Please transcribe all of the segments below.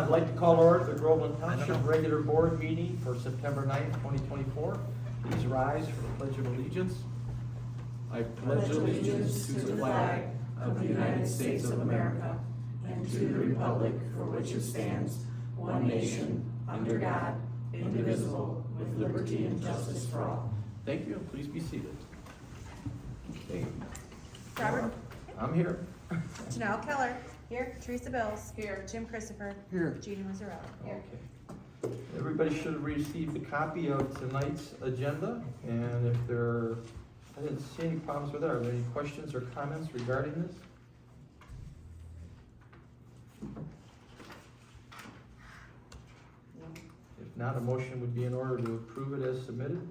I'd like to call to order the Groveland Township regular board meeting for September 9th, 2024. Please rise for the Pledge of Allegiance. I pledge allegiance to the flag of the United States of America and to the republic for which it stands, one nation, under God, indivisible, with liberty and justice for all. Thank you. Please be seated. Okay. Robert, I'm here. Janelle Keller, here. Teresa Bills, here. Jim Christopher, Here. Jeannie Mazzarella, here. Okay. Everybody should have received a copy of tonight's agenda, and if there, I didn't see any problems with it. Are there any questions or comments regarding this? If not, a motion would be in order to approve it as submitted.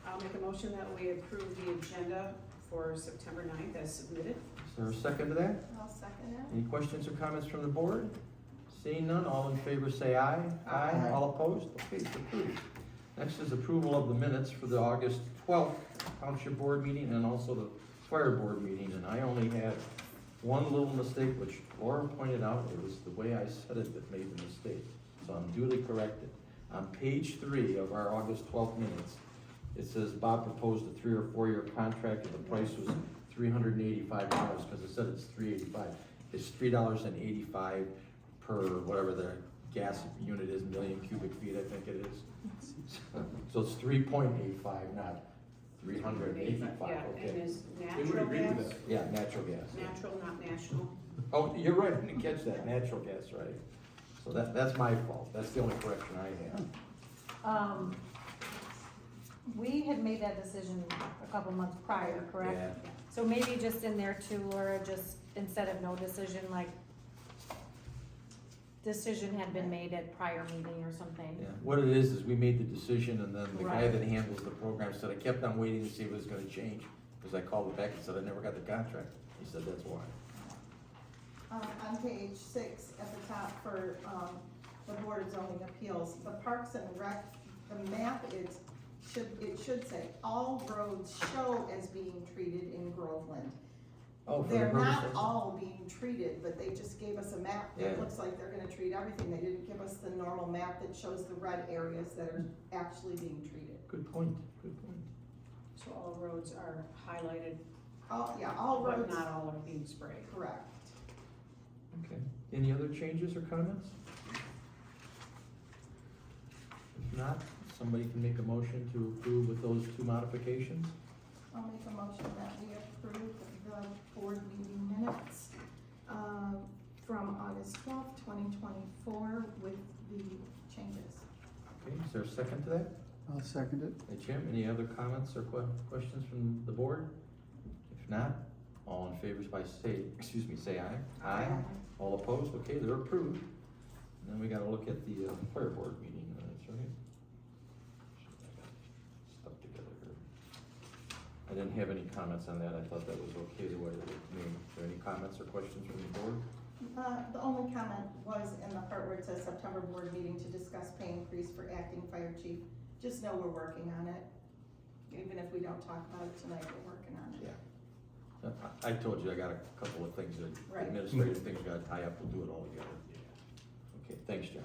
I'll make a motion that we approve the agenda for September 9th as submitted. Is there a second to that? I'll second it. Any questions or comments from the board? Seeing none, all in favor say aye. Aye. All opposed? Okay, it's approved. Next is approval of the minutes for the August 12th Township Board meeting and also the Fire Board meeting. And I only had one little mistake, which Laura pointed out. It was the way I said it that made the mistake. So I'm duly corrected. On page 3 of our August 12th minutes, it says Bob proposed a 3 or 4 year contract and the price was $385 because it said it's $385. It's $3.85 per whatever the gas unit is, million cubic feet, I think it is. So it's 3.85, not 385. Yeah, Okay. and is We would natural agree with gas, that. Yeah, natural gas. natural, not national. Oh, you're right, I didn't catch that, natural gas, right. So that's my fault, that's the only correction I had. We had made that decision a couple months prior, correct? Yeah. So maybe just in there too, Laura, just instead of no decision, like decision had been made at prior meeting or something. Yeah, what it is we made the decision and then the guy Right. that handles the program said, I kept on waiting to see if it was gonna change. Cause I called him back and said, I never got the contract. He said, that's why. On page 6 at the top for, the Board of Zoning Appeals, the Parks and Rec, the map it should say, all roads show as being treated in Groveland. Oh, for the They're not purposes- all being treated, but they just gave us a map that Yeah. looks like they're gonna treat everything. They didn't give us the normal map that shows the red areas that are actually being treated. Good point, good point. So all roads are highlighted, All but roads, not all are being sprayed. correct. Okay, any other changes or comments? If not, somebody can make a motion to approve with those 2 modifications. I'll make a motion that we approve the board meeting minutes from August 12th, 2024 with the changes. Okay, is there a second to that? I'll second it. Hey, Jim, any other comments or questions from the board? If not, all in favor say aye. Aye. All opposed? Okay, they're approved. And then we gotta look at the fire board meeting minutes, right? Stuck together here. I didn't have any comments on that. I thought that was okay the way it was made. Is there any comments or questions from the board? The only comment was in the part where it says September board meeting to discuss pay increase for acting fire chief. Just know we're working on it. Even if we don't talk about it tonight, we're working on it. Yeah. I told you I got a couple of things that Right. administrative things gotta tie up. We'll do it all together. Okay, thanks, John.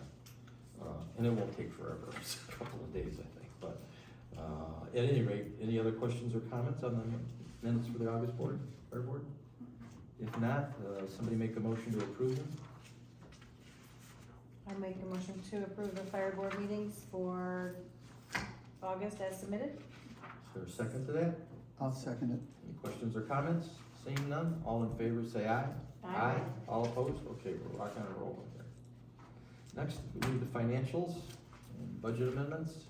And it won't take forever. It's a couple of days, I think, but, at any rate, any other questions or comments on the minutes for the August board, fire board? If not, somebody make a motion to approve them? I make a motion to approve the fire board meetings for August as submitted. Is there a second to that? I'll second it. Any questions or comments? Seeing none, all in favor say aye. Aye. All opposed? Okay, we're rocking and rolling here. Next, we do the financials and budget amendments.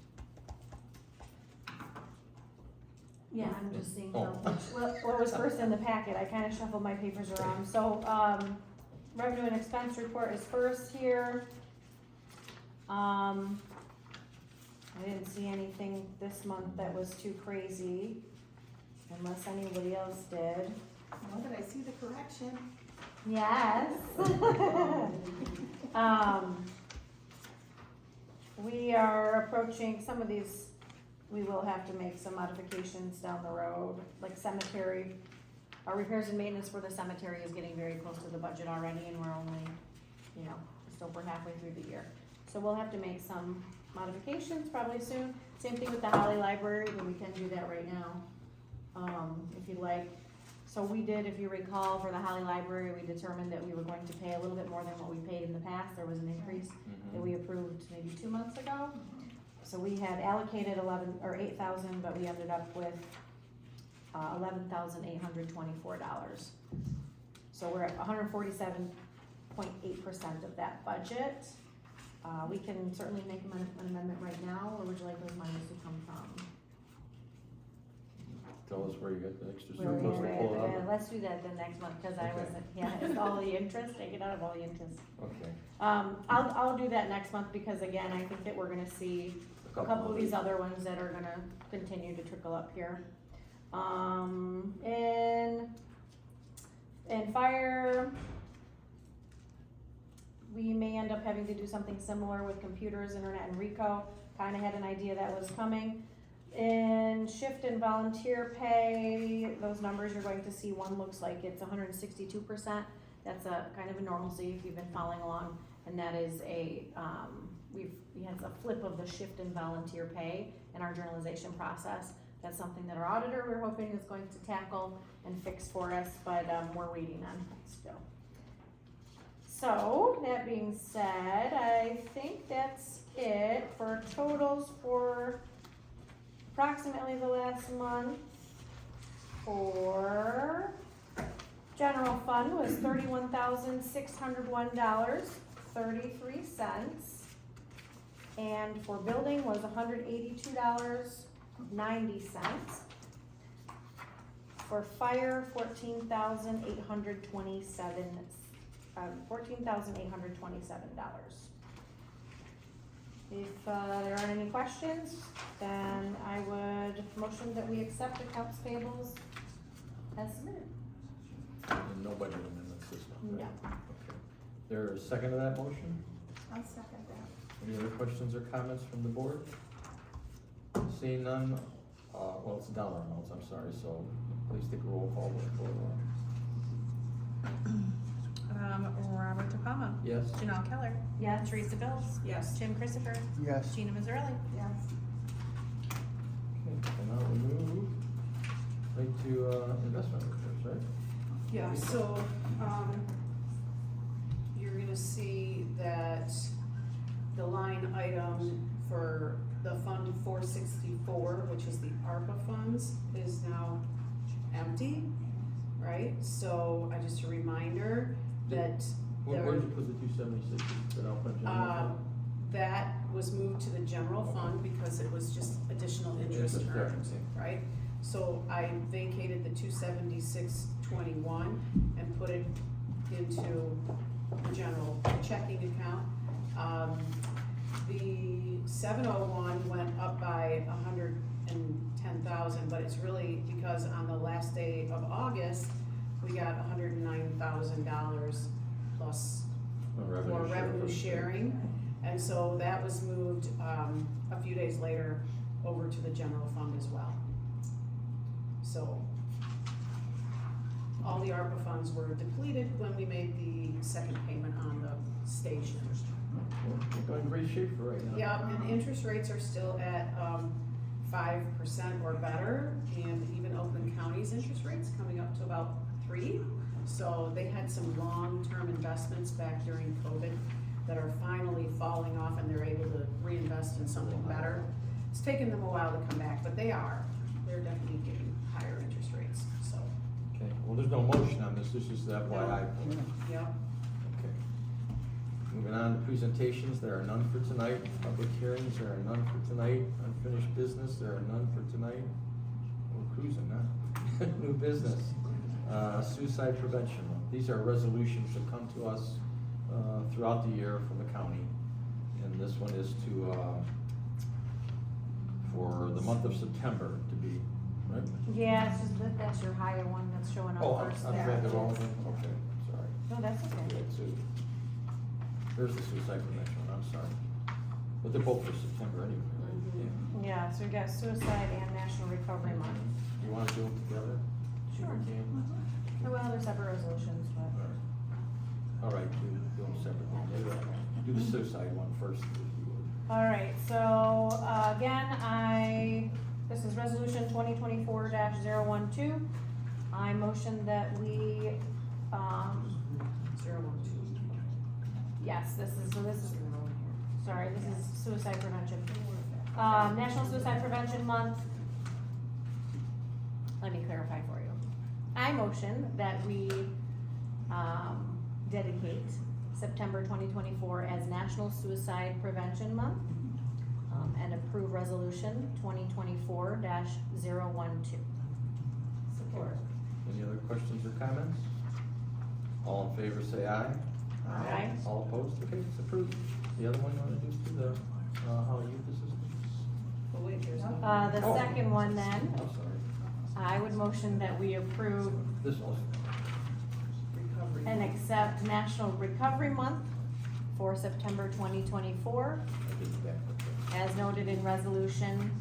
Yeah, I'm just seeing Oh. what was first in the packet. I kinda shuffled my papers around. So, revenue and expense report is first here. I didn't see anything this month that was too crazy, unless anybody else did. Now that I see the correction. Yes. We are approaching some of these, we will have to make some modifications down the road, like cemetery. Our repairs and maintenance for the cemetery is getting very close to the budget already, and we're only, still we're halfway through the year. So we'll have to make some modifications probably soon. Same thing with the Holly Library, but we can do that right now, if you'd like. So we did, if you recall, for the Holly Library, we determined that we were going to pay a little bit more than what we paid in the past. There was an increase that we approved maybe 2 months ago. So we had allocated 8,000, but we ended up with $11,824. So we're at 147.8% of that budget. We can certainly make an amendment right now, or would you like those monies to come from? Tell us where you got the extra Where we surplus to are pull at. out. Yeah, let's do that then next month, cause I Okay. wasn't, it's all the interest, take it out of all the interest. Okay. I'll do that next month, because again, I think that we're gonna see a couple of these other ones that are gonna continue to trickle up here. In fire, we may end up having to do something similar with computers, internet, and RICO. Kinda had an idea that was coming. In shift and volunteer pay, those numbers you're going to see, one looks like it's 162%. That's a kind of a normalcy if you've been following along, and that is we had a flip of the shift and volunteer pay in our journalization process. That's something that our auditor, we're hoping, is going to tackle and fix for us, but we're waiting on it still. So, that being said, I think that's it for totals for approximately the last month. For general fund was $31,601.33. And for building was $182.90. For fire, $14,827. If there aren't any questions, then I would motion that we accept accounts payables as submitted. And no budget amendments this month, right? No. Okay. There a second to that motion? I'll second that. Any other questions or comments from the board? Seeing none, well, it's dollar amounts, I'm sorry, so please take a roll call vote. Robert DePalma. Yes? Janelle Keller. Yes. Teresa Bills. Yes. Jim Christopher. Yes. Gina Mazzarelli. Yes. Okay, and now we move right to, investment reports, right? Yeah, so, you're gonna see that the line item for the Fund 464, which is the ARPA funds, is now empty, right? So, just a reminder that Where did you put the 276, is that out in general fund? that was moved to the general fund because it was just additional interest Interest, earned, yeah. right? So I vacated the 276.21 and put it into the general checking account. The 701 went up by 110,000, but it's really because on the last day of August, we got $109,000 plus more revenue sharing. And so that was moved, a few days later over to the general fund as well. So all the ARPA funds were depleted when we made the second payment on the station. We're in great shape for right now. Yeah, and interest rates are still at 5% or better, and even Oakland County's interest rates coming up to about 3%. So they had some long-term investments back during COVID that are finally falling off, and they're able to reinvest in something better. It's taken them a while to come back, but they're definitely getting higher interest rates, so, Okay, well, there's no motion on this, this is the FYI. yeah. Okay. Moving on to presentations, there are none for tonight. Public hearings, there are none for tonight. Unfinished business, there are none for tonight. We're cruising, huh? New business, suicide prevention. These are resolutions that come to us throughout the year from the county. And this one is to, for the month of September to be, right? Yeah, it's just that's your higher one that's showing Oh, up first. I've read the wrong one, okay, sorry. No, that's okay. Yeah, so, there's the suicide prevention one, I'm sorry. But they're both for September anyway, right? Mhm. Yeah, so we got suicide and National Recovery Month. You wanna do them together? Sure. You can? Well, there's separate resolutions, but. All right, do them separately. suicide one first, if you would. All right, so, again, this is resolution 2024-012. I motion that we, 012. yes, this is, sorry, this is suicide prevention. National Suicide Prevention Month. Let me clarify for you. I motion that we, dedicate September 2024 as National Suicide Prevention Month, and approve resolution 2024-012. Support. Any other questions or comments? All in favor, say aye. Aye. All opposed? Okay, it's approved. The other one you wanna do to the, how youth assistance? But wait, there's no. The Oh. second one then, I'm sorry. I would motion that we approve This one. Recovery. and accept National Recovery Month for September 2024, I did the back one first. as noted in resolution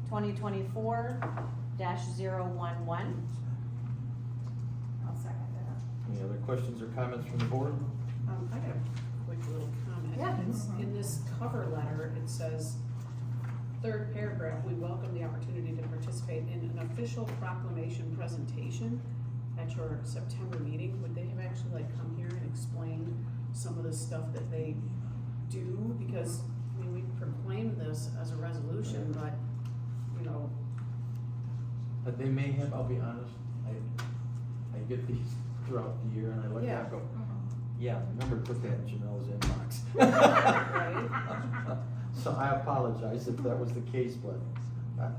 2024-011. I'll second that. Any other questions or comments from the board? I got a quick little comment. Yeah. In this cover letter, it says, third paragraph, we welcome the opportunity to participate in an official proclamation presentation at your September meeting. Would they have actually like come here and explained some of the stuff that they do? Because, I mean, we proclaim this as a resolution, but, you know, But they may have, I'll be honest, I get these throughout the year and I look Yeah. back and go, yeah, remember to put that in Janelle's inbox. Right. So I apologize if that was the case, but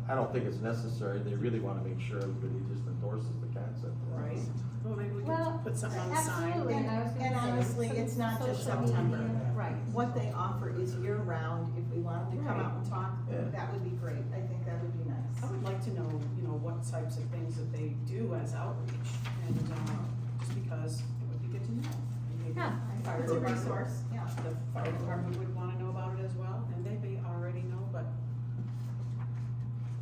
I don't think it's necessary. They really wanna make sure everybody just endorses the concept. Right. Well, maybe we Well, could put something on the sign. absolutely. And, I was gonna and say, honestly, some it's not just social September. media. Right. What they offer is year-round. If we wanted to come Right. out and talk, Yeah. that would be great. I think that would be nice. I would like to know, you know, what types of things that they do as outreach, and, just because it would be good to know. And maybe Yeah. fire It's a department- resource, yeah. The fire department would wanna know about it as well, and they may already know, but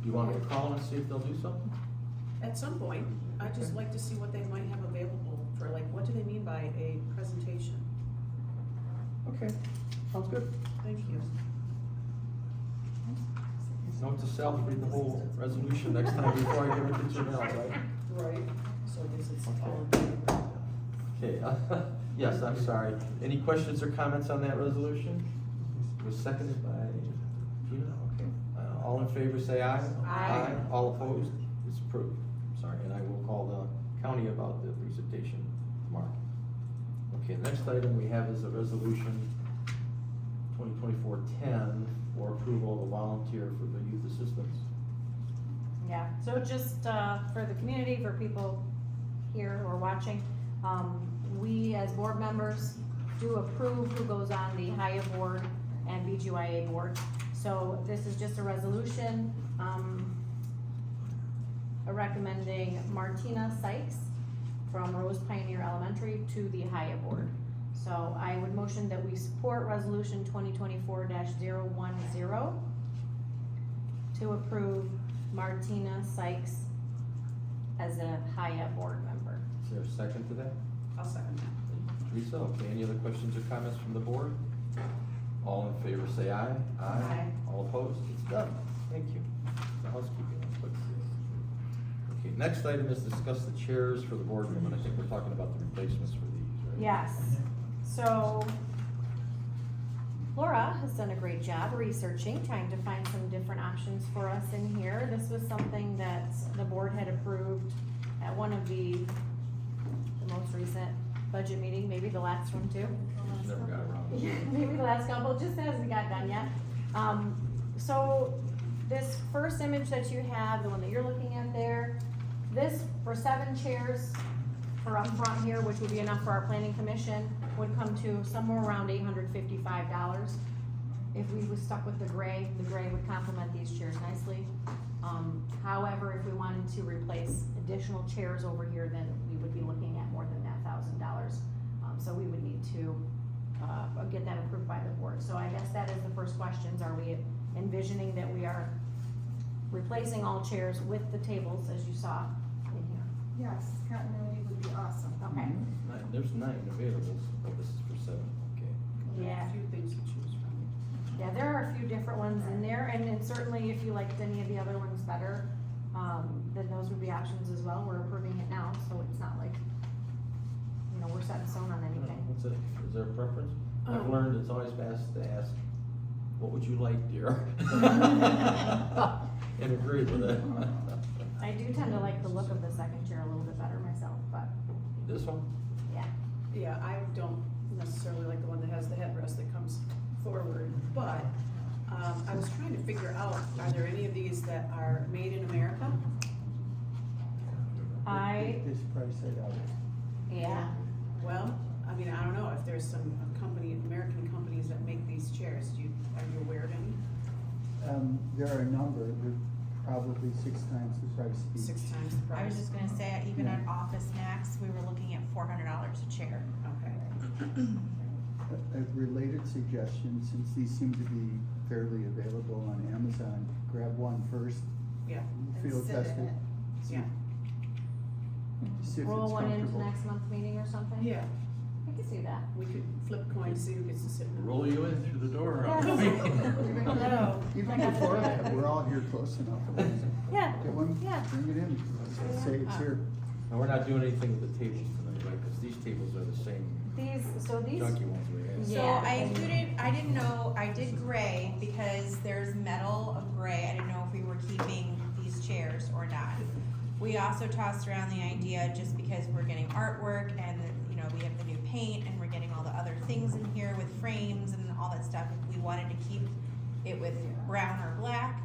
You want me to call and see if they'll do something? at some point, I'd just like to see what they might have available for, like, what do they mean by a presentation? Okay, sounds good. Thank you. Note to self, read the whole resolution next time before I give it to Janelle, right? Right. So I guess it's Okay. all in favor. Okay, yes, I'm sorry. Any questions or comments on that resolution? It was seconded by Gina, okay. All in favor, say aye. Aye. All opposed? It's approved. Sorry, and I will call the county about the presentation tomorrow. Okay, the next item we have is a resolution 2024-10 for approval of a volunteer for the youth assistance. Yeah, so just, for the community, for people here who are watching, we as board members do approve who goes on the HIA board and BGYA board. So this is just a resolution, recommending Martina Sykes from Rose Pioneer Elementary to the HIA board. So I would motion that we support resolution 2024-010 to approve Martina Sykes as a HIA board member. Is there a second to that? I'll second that. Teresa, okay, any other questions or comments from the board? All in favor, say aye. Aye. All opposed? It's done. Thank you. The housekeeping was quick. Okay, next item is discuss the chairs for the boardroom, and I think we're talking about the replacements for these, right? Yes, so Laura has done a great job researching, trying to find some different options for us in here. This was something that the board had approved at one of the most recent budget meeting, maybe the last one too. Just never got around to it. Maybe the last couple, just hasn't got done yet. So this first image that you have, the one that you're looking at there, this for 7 chairs for up front here, which would be enough for our planning commission, would come to somewhere around $855. If we was stuck with the gray would complement these chairs nicely. However, if we wanted to replace additional chairs over here, then we would be looking at more than that $1,000. So we would need to, get that approved by the board. So I guess that is the first questions, are we envisioning that we are replacing all chairs with the tables as you saw in here? Yes, continuity would be awesome. Okay, There's 9 available, but this is for 7, okay. yeah, If you different ones in there, and then certainly if you liked any of the other ones better, then those would be options as well. We're approving it now, so it's not like, you know, we're set in stone on anything. What's it, is there a preference? I've learned it's always best to ask, what would you like, dear? And agree with it. I do tend to like the look of the second chair a little bit better myself, but, This one? yeah. Yeah, I don't necessarily like the one that has the headrest that comes forward, but, I was trying to figure out, are there any of these that are made in America? This price set out. Yeah. Well, I mean, I don't know if there's some American companies that make these chairs, are you aware of any? There are a number, they're probably 6 times the price each. 6 times the price? I was just gonna say, even at Office Max, we were looking at $400 a chair. Okay. A related suggestion, since these seem to be fairly available on Amazon, grab one first, Yeah, field sit in test it. it. see- Yeah. See if Roll it's one into comfortable. next month's meeting or something? yeah, I can see that. we could flip coins, see who gets to sit in it. Roll you in through the door. Hello. Even before that, we're all here close enough. Yeah, Get one, Yeah. bring it in, say it's here. And we're not doing anything with the tables tonight, right, because these tables are the same these junky ones we had. So Yeah. I included, I didn't know, I did gray because there's metal of gray. I didn't know if we were keeping these chairs or not. We also tossed around the idea, just because we're getting artwork and, you know, we have the new paint and we're getting all the other things in here with frames and all that stuff. If we wanted to keep it with brown or black,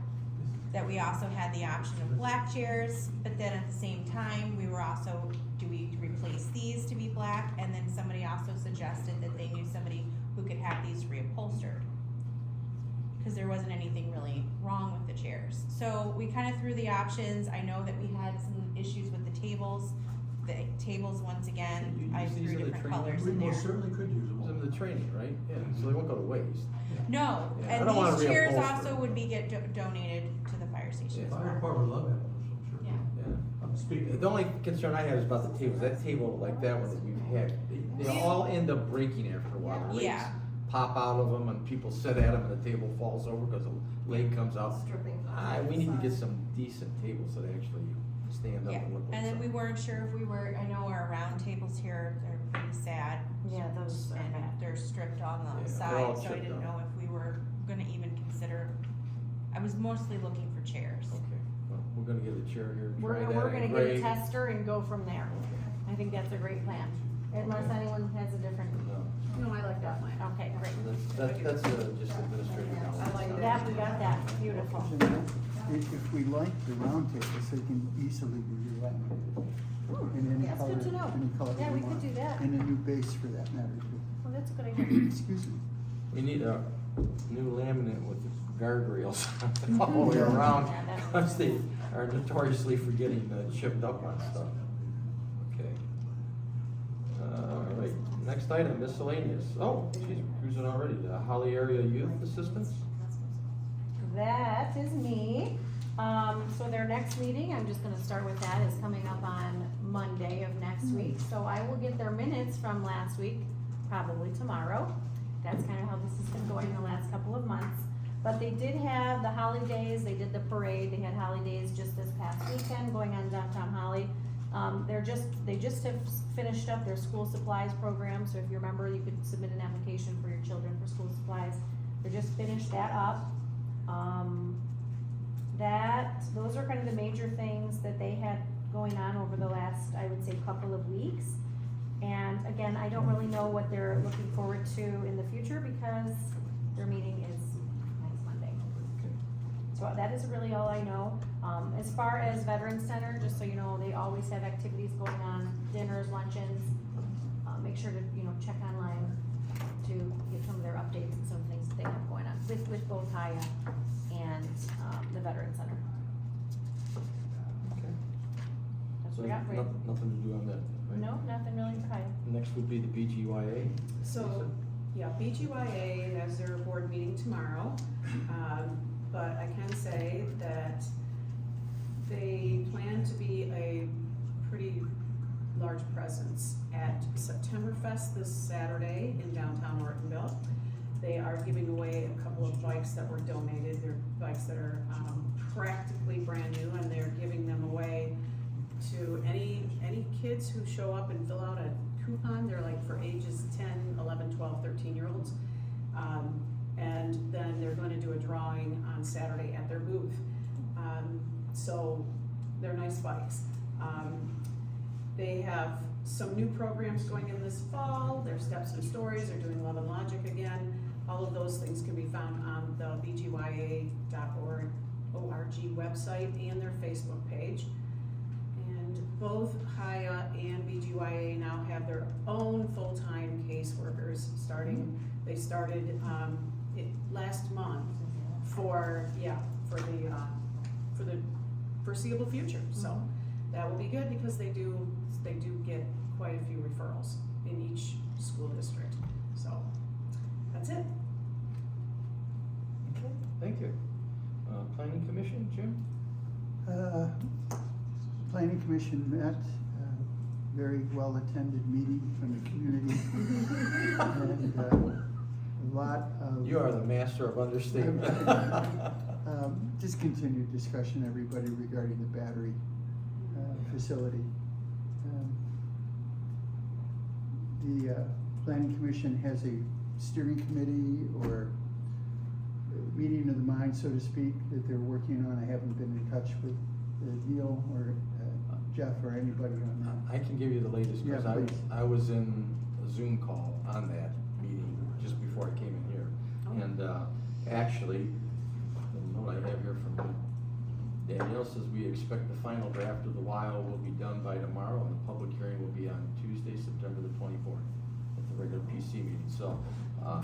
that we also had the option of black chairs, but then at the same time, we were also, do we replace these to be black? And then somebody also suggested that they knew somebody who could have these reupholstered. Cause there wasn't anything really wrong with the chairs. So we kinda threw the options. I know that we had some issues with the tables. The tables, once You again, use I these threw in the different training? colors We in there. most certainly could use It was them. in the training, right? Yeah, so they won't go to waste. No, Yeah, I and don't wanna these chairs reupholster. also would be donated to the fire station Yeah. as Fire well. department would love having those, I'm sure. Yeah. Yeah. I'm speaking. The only concern I have is about the tables. That table like that one that we've had, they all end up breaking after a while. The legs Yeah. pop out of them and people sit at them and the table falls over because the leg comes out. Stripping. We need to get some decent tables that actually stand up Yeah, and look like and then we something. weren't sure if we were, I know our round tables here, they're pretty sad. Yeah, those are And bad. they're stripped on Yeah, the they're all side, so I chipped didn't up. know if we were gonna even consider, I was mostly looking for chairs. Okay, well, we're gonna get a chair here, We're, try that we're in gonna get gray. a tester and go from there. I think that's a great plan, unless anyone has a different, No, No, I like that plan. okay, great. that's just administrative I knowledge. like that. Yeah, we got that, beautiful. If we like the round tables, they can easily be relaminated. In any That's color, good to know. any color Yeah, you we could want. do that. And a new base for that matter too. Well, that's a good idea. Excuse me. We need a new laminate with guardrails all the way around, Yeah, that's- because they are notoriously for getting chipped up on stuff. Okay. All right, next item, miscellaneous. Oh, she's cruising already. The Holly Area Youth Assistance? That is me. So their next meeting, I'm just gonna start with that, is coming up on Monday of next week. So I will get their minutes from last week, probably tomorrow. That's kind of how this has been going the last couple of months. But they did have the holidays, they did the parade, they had holidays just this past weekend going on downtown Holly. They just have finished up their school supplies program, so if you remember, you could submit an application for your children for school supplies. They just finished that up. Those are kind of the major things that they had going on over the last, I would say, couple of weeks. And again, I don't really know what they're looking forward to in the future because their meeting is next Monday. So that is really all I know. As far as Veterans Center, just so you know, they always have activities going on, dinners, luncheons. Make sure to, check online to get some of their updates and some things that they have going on with both Haya and, the Veterans Center. Okay. That's So what we got for you. nothing to do on that, right? No, nothing really for Haya. Next would be the BGYA. So, yeah, BGYA has their board meeting tomorrow, but I can say that they plan to be a pretty large presence at Septemberfest this Saturday in downtown Ortonville. They are are giving away a couple of bikes that were donated. They're bikes that are practically brand new, and they're giving them away to any kids who show up and fill out a coupon. They're like for ages 10, 11, 12, 13-year-olds. And then they're going to do a drawing on Saturday at their booth. So they're nice bikes. They have some new programs going in this fall. Their Steps and Stories, they're doing Love and Logic again. All of those things can be found on the bgya.org website and their Facebook page. And both HIA and BGYA now have their own full-time caseworkers starting. They started last month for the foreseeable future. So that will be good because they do get quite a few referrals in each school district. So that's it. Okay, thank you. Planning Commission, Jim? Planning Commission met, very well-attended meeting from the community. And a lot of. You are the master of understatement. Just continued discussion, everybody, regarding the battery facility. The Planning Commission has a steering committee or meeting of the mind, so to speak, that they're working on. I haven't been in touch with Neil or Jeff or anybody on that. I can give you the latest, because Yeah, please. I was in a Zoom call on that meeting just before I came in here. Oh. And actually, the note I have here from Danielle says we expect the final draft of the WILE will be done by tomorrow, and the public hearing will be on Tuesday, September the 24th, at the regular PC meeting. So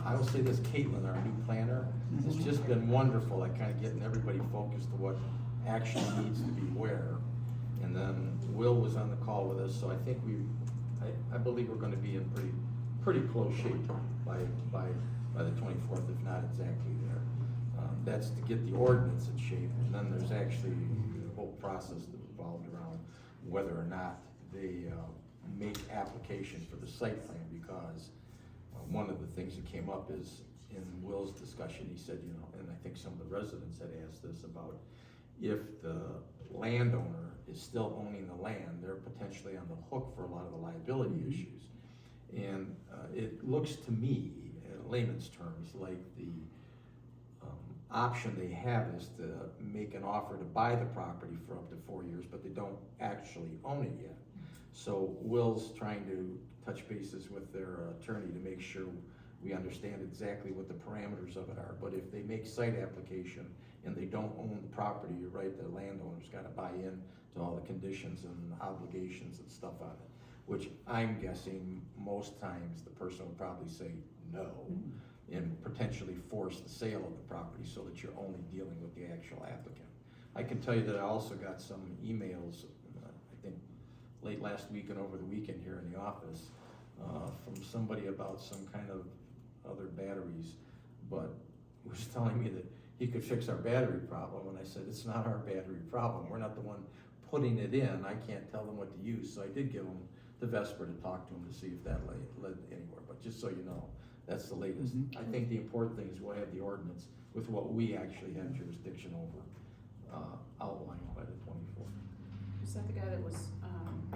I will say this, Caitlin, our new planner, has just been wonderful at kind of getting everybody focused to what actually needs to be where. And then Will was on the call with us, so I think I believe we're gonna be in pretty close shape by the 24th, if not exactly there. That's to get the ordinance in shape, and then there's actually the whole process that revolved around whether or not they make application for the site plan, because one of the things that came up is in Will's discussion, he said, and I think some of the residents had asked this about if the landowner is still owning the land, they're potentially on the hook for a lot of the liability issues. And it looks to me, in layman's terms, like the option they have is to make an offer to buy the property for up to 4 years, but they don't actually own it yet. So Will's trying to touch bases with their attorney to make sure we understand exactly what the parameters of it are. But if they make site application and they don't own the property, you're right, the landowner's gotta buy in to all the conditions and obligations and stuff on it, which I'm guessing most times the person would probably say no, and potentially force the sale of the property so that you're only dealing with the actual applicant. I can tell you that I also got some emails, I think late last week and over the weekend here in the office, from somebody about some kind of other batteries, but was telling me that he could fix our battery problem, and I said, it's not our battery problem, we're not the one putting it in, I can't tell them what to use. So I did give him the Vesper to talk to him to see if that led anywhere, but just so you know, that's the latest. I think the important thing is we'll have the ordinance with what we actually have jurisdiction over, outlined by the 24th. Is that the guy that was,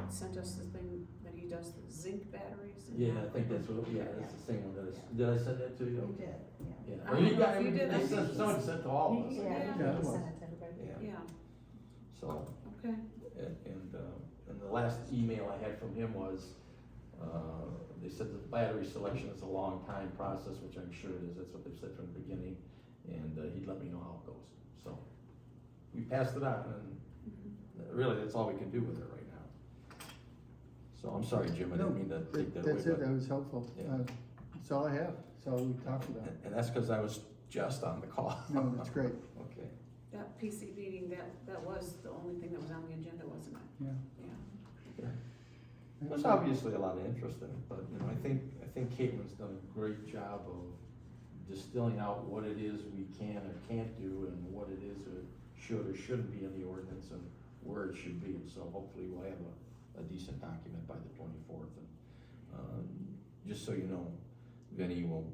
sent us the thing that he does, the zinc batteries? Yeah, I think that's what, that's the same one did I send that to you? We did, yeah. Yeah. I don't know if you did, I They think sent- someone sent to all of us. Yeah, Yeah. I think he sent it to everybody. Yeah, Yeah, so, okay. and the last email I had from him was, they said the battery selection is a long time process, which I'm sure it is, that's what they've said from the beginning, and he'd let me know how it goes. So, we passed it on, and really, that's all we can do with it right now. So, I'm sorry, Jim, I didn't mean to take that away. That's it, but- that was helpful. Yeah. That's all I have, that's all we talked about. And that's because I was just on the call. No, that's great, Okay. That PC meeting, that was the only thing that was on the agenda, wasn't it? yeah. Yeah. There's obviously a lot of interest in it, but, I think Caitlin's done a great job of distilling out what it is we can or can't do, and what it is that should or shouldn't be in the ordinance, and where it should be, and so hopefully we'll have a decent document by the 24th, and, just so you know, Vinnie will,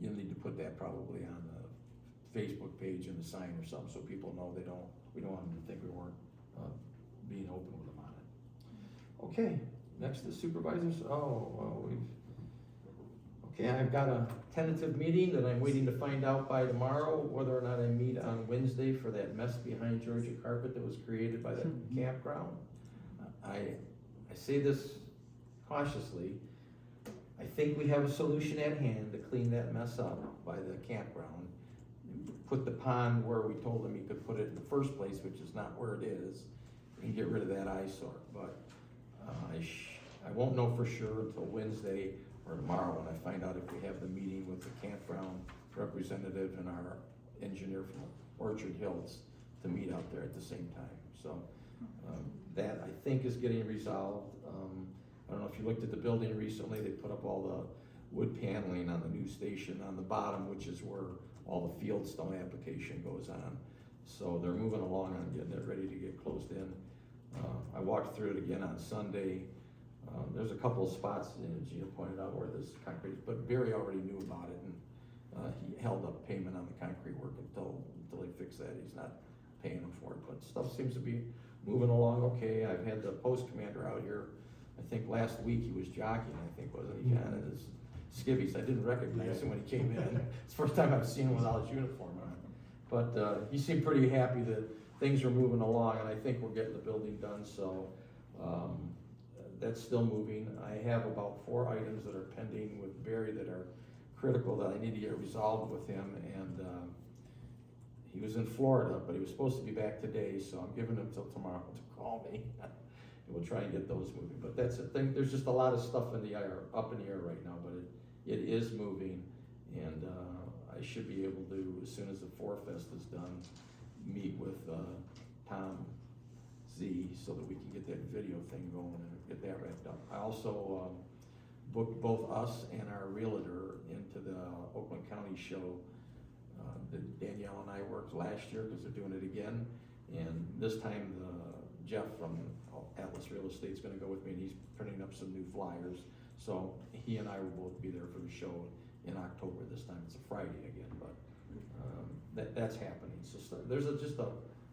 you'll need to put that probably on the Facebook page and the sign or something, so people know we don't want them to think we weren't, being open with them on it. Okay, next is supervisors, okay, I've got a tentative meeting that I'm waiting to find out by tomorrow, whether or not I meet on Wednesday for that mess behind Georgia Carpet that was created by the campground. I say this cautiously. I think we have a solution at hand to clean that mess up by the campground. Put the pond where we told them he could put it in the first place, which is not where it is, and get rid of that eyesore. But I won't know for sure until Wednesday or tomorrow when I find out if we have the meeting with the campground representative and our engineer from Orchard Hills to meet out there at the same time. So that I think is getting resolved. I don't know if you looked at the building recently, they put up all the wood paneling on the new station on the bottom, which is where all the fieldstone application goes on. So they're moving along on getting it ready to get closed in. I walked through it again on Sunday. There's a couple of spots, Gina pointed out, where there's concrete, but Barry already knew about it, and he held up payment on the concrete work until he fixed that. He's not paying him for it, but stuff seems to be moving along okay. I've had the post commander out here. I think last week he was jogging, I think, wasn't he, John, in his skivvies. I didn't recognize him when he came in. It's the first time I've seen him without his uniform on. But he seemed pretty happy that things are moving along, and I think we're getting the building done, so that's still moving. I have about 4 items that are pending with Barry that are critical that I need to get resolved with him, and he was in Florida, but he was supposed to be back today, so I'm giving him till tomorrow to call me. And we'll try and get those moving, but that's the thing. There's just a lot of stuff in the air, up in the air right now, but it is moving, and I should be able to, as soon as the Fest is done, meet with Tom Z so that we can get that video thing going and get that wrapped up. I also booked both us and our realtor into the Oakland County show that Danielle and I worked last year, because they're doing it again, and this time Jeff from Atlas Real Estate's gonna go with me, and he's printing up some new flyers. So he and I will both be there for the show in October this time. It's a Friday again, but that's happening. So there's just a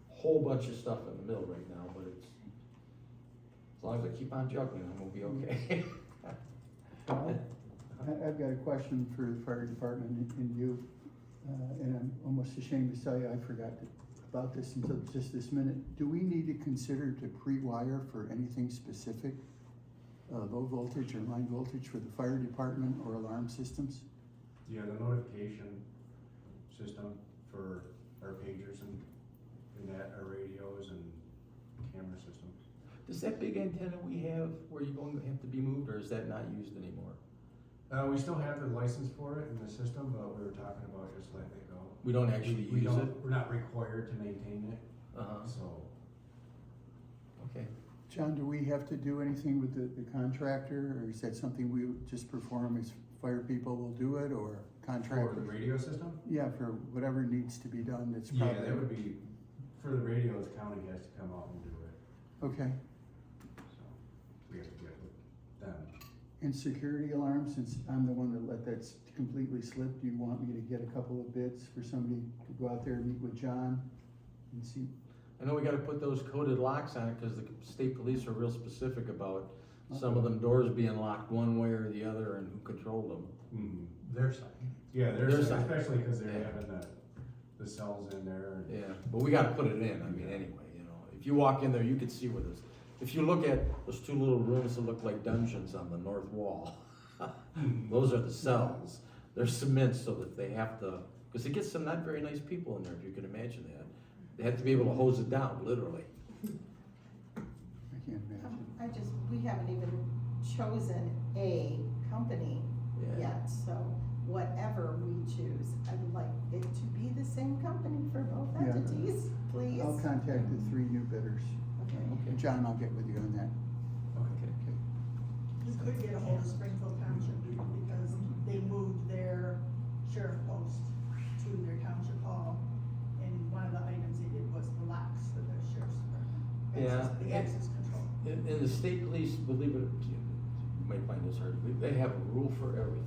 whole bunch of stuff in the middle right now, but it's, as long as I keep on juggling, I'm gonna be okay. I've got a question for the fire department and you, and I'm almost ashamed to tell you, I forgot about this until just this minute. Do we need to consider to pre-wire for anything specific? Low voltage or line voltage for the fire department or alarm systems? Yeah, the notification system for our pagers and that, our radios and camera system. Does that big antenna we have, where you're going to have to be moved, or is that not used anymore? We still have the license for it in the system, but we were talking about just letting it go. We don't actually We use don't, it? we're not required to maintain it, so. Okay. John, do we have to do anything with the contractor, or is that something we just perform as fire people will do it, or For contractor? the radio system? Yeah, for whatever needs to be done, that's Yeah, probably. that would be, for the radios, county has to come out and do it, Okay, so we have to get with them. and security alarms, since I'm the one that let that completely slip, do you want me to get a couple of bids for somebody to go out there and meet with John and see? I know we gotta put those coded locks on it, cause the state police are real specific about some of them doors being locked one way or the other, and who controlled them. Their side. Yeah, Their there's, side. especially because they're Yeah. having the cells in there. And Yeah, but we gotta put it in, I mean, anyway, you know, if you walk in there, you can see where this, if you look at those 2 little rooms that look like dungeons on the north wall, those are the cells. They're cement so that they have to, cause it gets some not very nice people in there, if you can imagine that. They have to be able to hose it down, literally. I can't imagine. We haven't even chosen a company Yeah. yet, so whatever we choose, I would like it to be the same company for both Yeah. entities, please. I'll contact the 3 new bidders. Okay. Okay. John, I'll get with you on that. Okay. We could get a hold of Springfield Township because they moved their sheriff post to their township hall. And one of the items they did was the locks for the sheriff's department. Yeah. The access control. In the state police, believe it, you might find this hard, they have a rule for everything.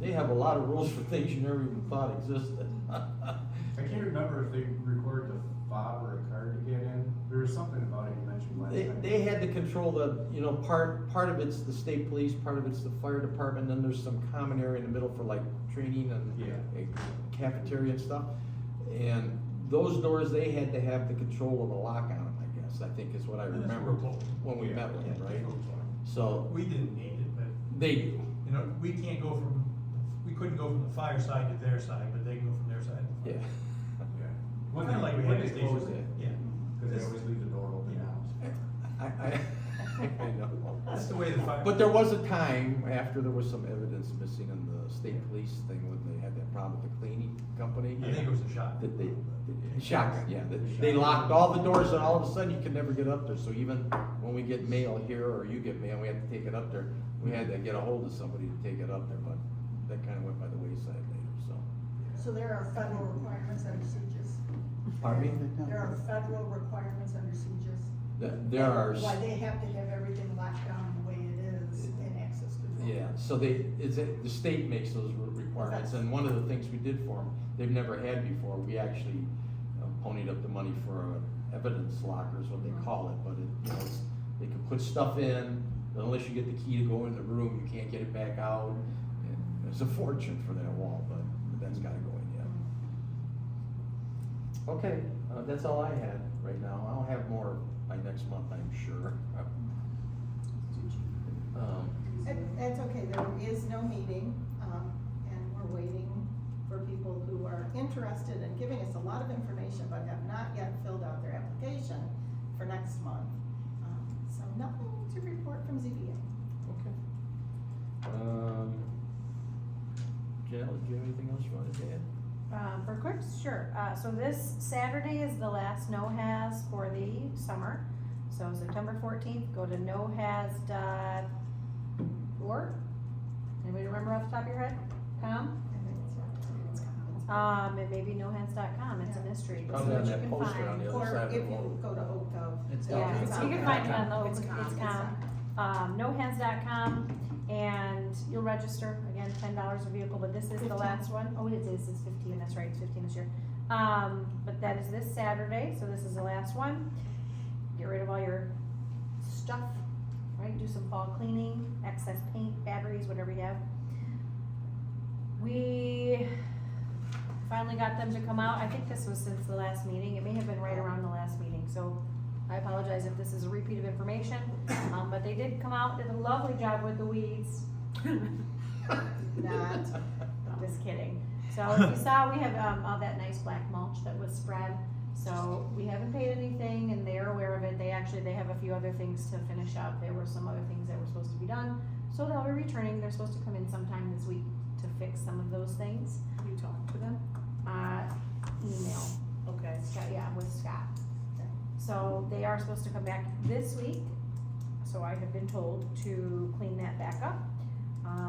They have a lot of rules for things you never even thought existed. I can't remember if they required the fob or a card to get in. There was something about it you mentioned last time. They had to control the, you know, part of it's the state police, part of it's the fire department, then there's some common area in the middle for like training and cafeteria and stuff. And those doors, they had to have the control of the lock on them, I guess, I think is what I remember when we met with them, right? So, We didn't need it, but, they do. you know, we couldn't go from the fire side to their side, but they can go from their side. Yeah. Yeah. When Kinda they, like we when had they the close station. it, Yeah, cause they always leave the door open Yeah. now. I know. that's the way the fire. But there was a time after there was some evidence missing in the state police thing when they had that problem with the cleaning company. I think it was a shot. That they, shotgun, yeah, that they locked all the doors and all of a sudden you could never get up there. So even when we get mail here or you get mail, we have to take it up there. We had to get a hold of somebody to take it up there, but that kinda went by the wayside later, so. So there are federal requirements under sieges. Pardon me? There are federal requirements under sieges. There are. Why they have to have everything locked down the way it is and access control. Yeah, so the state makes those requirements, and one of the things we did for them, they've never had before, we actually ponied up the money for evidence lockers, what they call it, but it, you know, they can put stuff in, unless you get the key to go in the room, you can't get it back out. And it's a fortune for that wall, but that's gotta go in, yeah. Okay, that's all I had right now, I'll have more by next month, I'm sure. That's okay, there is no meeting, and we're waiting for people who are interested in giving us a lot of information, but have not yet filled out their application for next month. So nothing to report from ZBA. Okay. Janelle, do you have anything else you wanted to add? For quick, sure, so this Saturday is the last no-haz for the summer. So September 14th, go to nohaz.org. Anybody remember off the top of your head? Com? It may be nohaz.com, it's a mystery. This is Probably on what you that can poster on find. the other Or side of if the you wall. go to OakGov. Yeah, it's you can find it on the, It's it's nohaz.com, and you'll register, again, $10 a vehicle, but this is the last one. Oh, it's 15, that's right, it's 15 this year. But that is this Saturday, so this is the last one. Get rid of all your stuff, right, do some fall cleaning, excess paint, batteries, whatever you have. We finally got them to come out, I think this was since the last meeting, it may have been right around the last meeting, so I apologize if this is a repeat of information, but they did come out, did a lovely job with the weeds. Not. I'm just kidding. So if you saw, we have, all that nice black mulch that was spread, so we haven't paid anything and they're aware of it. They have a few other things to finish up. There were some other things that were supposed to be done, so they'll be returning. They're supposed to come in sometime this week to fix some of those things. You talked to them? Email. Okay. Scott, yeah, with Scott. So they are supposed to come back this week, so I have been told to clean that back up.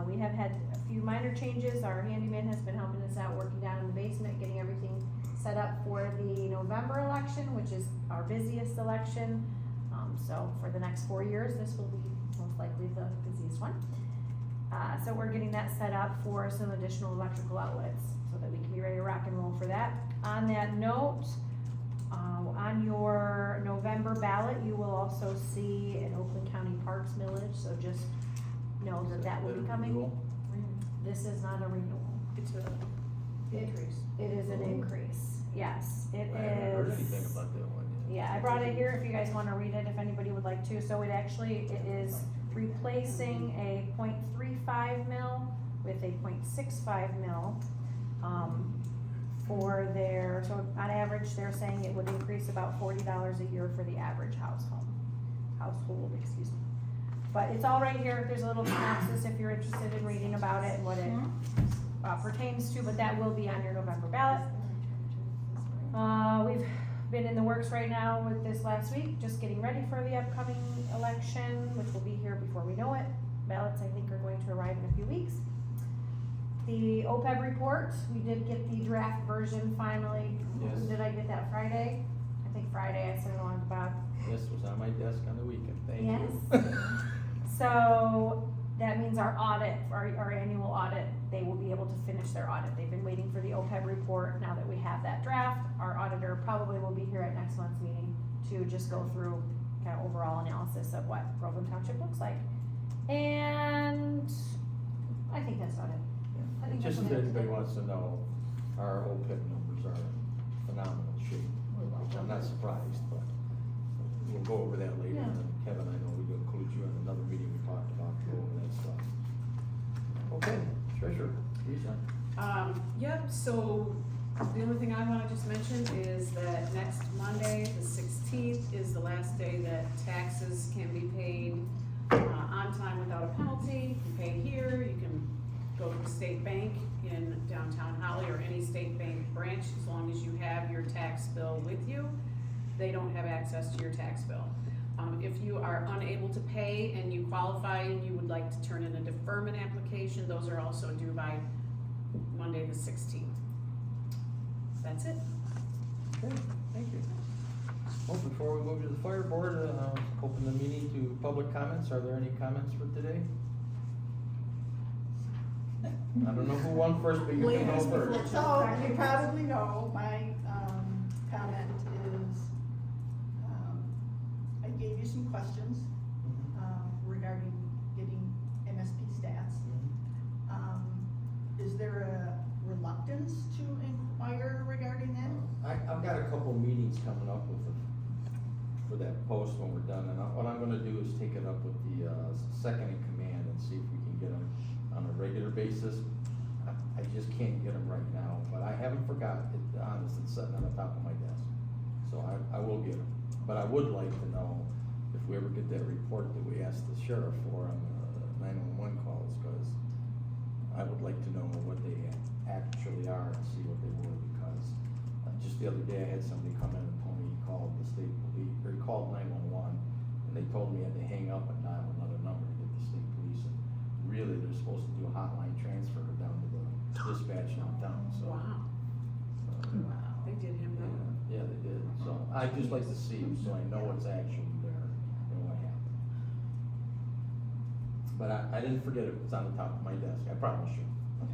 We have had a few minor changes. Our handyman has been helping us out, working down in the basement, getting everything set up for the November election, which is our busiest election. So for the next 4 years, this will be most likely the busiest one. So we're getting that set up for some additional electrical outlets, so that we can be ready to rock and roll for that. On that note, on your November ballot, you will also see an Oakland County Parks millage, so just know that that will be coming. This is not a renewal. It's a increase. It is an increase, yes, it I haven't heard anything is. about that one yet. Yeah, I brought it here if you guys wanna read it, if anybody would like to. So it is replacing a 0.35 mil with a 0.65 mil. For their, so on average, they're saying it would increase about $40 a year for the average household, excuse me. But it's all right here, there's a little synopsis if you're interested in reading about it and what it pertains to, but that will be on your November ballot. We've been in the works right now with this last week, just getting ready for the upcoming election, which will be here before we know it. Ballots, I think, are going to arrive in a few weeks. The OPEB report, we did get the draft version finally. Yes. Did I get that Friday? I think Friday, I sent it along to Bob. This was on my desk on the weekend, thank you. Yes. So that means our audit, our annual audit they will be able to finish their audit. They've been waiting for the OPEB report. Now that we have that draft, our auditor probably will be here at next month's meeting to just go through kind of overall analysis of what Groveland Township looks like. And I think that's about it. I think Just that's if what I have to anybody say. wants to know, our OPEB numbers are phenomenal shape, which I'm not surprised, but we'll go over that later. Yeah. And Kevin, I know we will include you in another meeting we talked about, go over that stuff. Okay, Treasurer, Lisa? Yep, so the only thing I wanna just mention is that next Monday, the 16th, is the last day that taxes can be paid on time without a penalty. You can pay here, you can go to the state bank in downtown Holly or any state bank branch, as long as you have your tax bill with you. They don't have access to your tax bill. If you are unable to pay and you qualify and you would like to turn in a deferment application, those are also due by Monday the 16th. That's it. Okay, thank you. Well, before we move to the fire board, open the meeting to public comments. Are there any comments for today? I don't know who won first, but you can go Ladies before- first. So, you probably know, my, comment is, I gave you some questions, regarding getting MSP stats. Is there a reluctance to inquire regarding that? I've got a couple meetings coming up with for that post when we're done, and what I'm gonna do is take it up with the, second in command and see if we can get them on a regular basis. I just can't get them right now, but I haven't forgot it, honestly, it's sitting on the top of my desk. So I will get them, but I would like to know if we ever get that report that we asked the sheriff for on the 911 calls, cause I would like to know what they actually are and see what they were, because just the other day I had somebody come in and told me he called the state police, or he called 911, and they told me I had to hang up and dial another number to get the state police, and really, they're supposed to do a hotline transfer down to the dispatch downtown, so. Wow. They did him that. Yeah, they did, so I'd just like to see them, so I know what's actually there and what happened. But I didn't forget it, it's on the top of my desk, I promise you,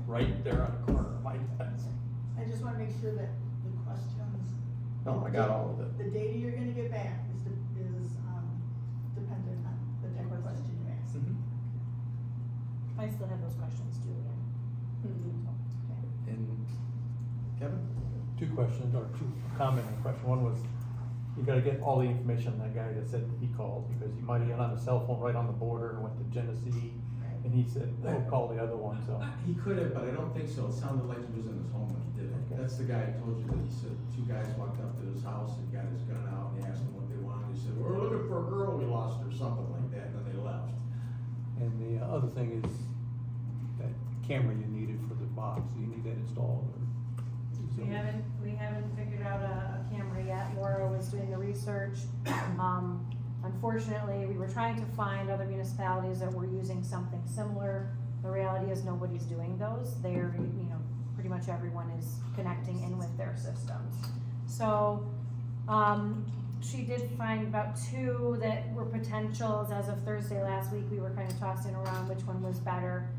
right there on the corner of my desk. I just wanna make sure that the questions. No, I got all of it. The data you're gonna get back is dependent on the type of question you ask. I still have those questions, Julian. And Kevin? Two questions, or two comment and question. One was, you gotta get all the information on that guy that said he called, because he might have got on the cell phone right on the border and went to Genesee, and he said, oh, call the other one, so. He could have, but I don't think so. It sounded like he was in his home when he did it. Okay. That's the guy I told you that he said, two guys walked up to his house and got his gun out and they asked him what they wanted. He said, we're looking for a girl we lost or something like that, and then they left. And the other thing is that camera you needed for the box, do you need that installed or? We haven't figured out a camera yet. Laura was doing the research. Unfortunately, we were trying to find other municipalities that were using something similar. The reality is nobody's doing those. They're, pretty much everyone is connecting in with their systems. So, she did find about two that were potentials. As of Thursday last week, we were kind of tossing around which one was better.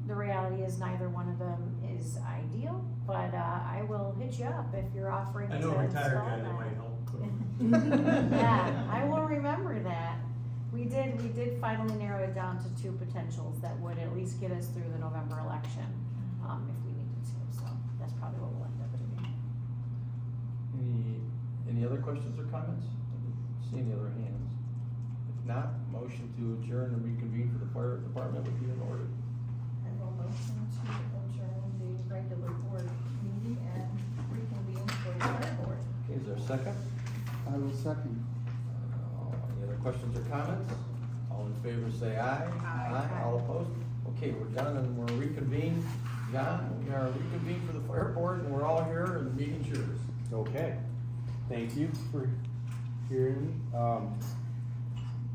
The reality is neither one of them is ideal, but I will hit you up if you're offering to I install know a retired guy that. that might help. Yeah, I will remember that. We did finally narrow it down to two potentials that would at least get us through the November election, if we needed to, so that's probably what we'll end up doing. Any other questions or comments? I didn't see any other hands. If not, motion to adjourn and reconvene for the fire department would be in order. I will motion to adjourn the regular board meeting and reconvene for the fire board. Okay, is there a second? I will second. Any other questions or comments? All in favor say aye. Aye. All opposed? Okay, we're done and we're reconvened. John, we are reconvened for the fire board and we're all here and the meeting's yours. Okay, thank you for hearing me.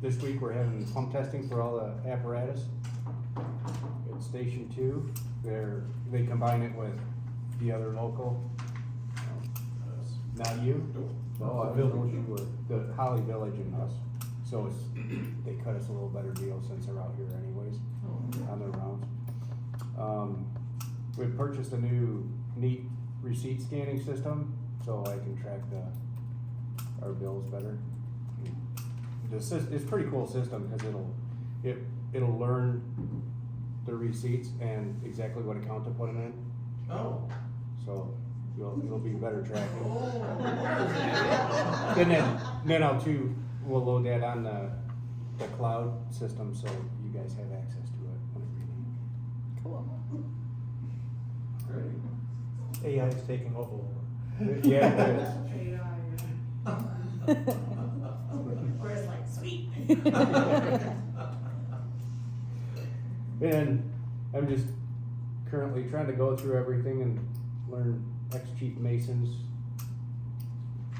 This week we're having pump testing for all the apparatus at Station 2. They combine it with the other local, not you? No, I The don't know village, you were. the Holly Village and us. So they cut us a little better deal since they're out here anyways, on their rounds. We purchased a new neat receipt scanning system, so I can track our bills better. It's a pretty cool system, because it'll learn the receipts and exactly what account to put them in, Oh. so you'll be better tracking. Oh. And then we'll load that on the cloud system, so you guys have access to it whenever you need. Cool. Great. AI is taking over. Yeah, it is. Whereas like, sweet. And I'm just currently trying to go through everything and learn ex-chief mason's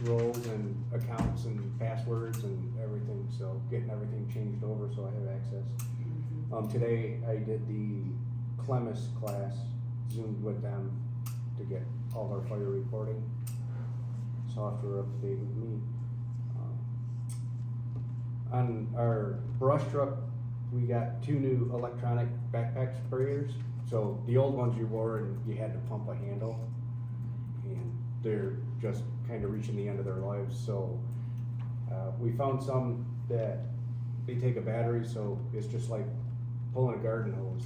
roles and accounts and passwords and everything, so getting everything changed over so I have access. Today I did the Clemis class, Zoomed with them to get all our fire reporting software up to date with me. On our brush truck, we got 2 new electronic backpack sprayers. So the old ones you wore and you had to pump a handle, and they're just kind of reaching the end of their lives. So we found some that they take a battery, so it's just like pulling a garden hose,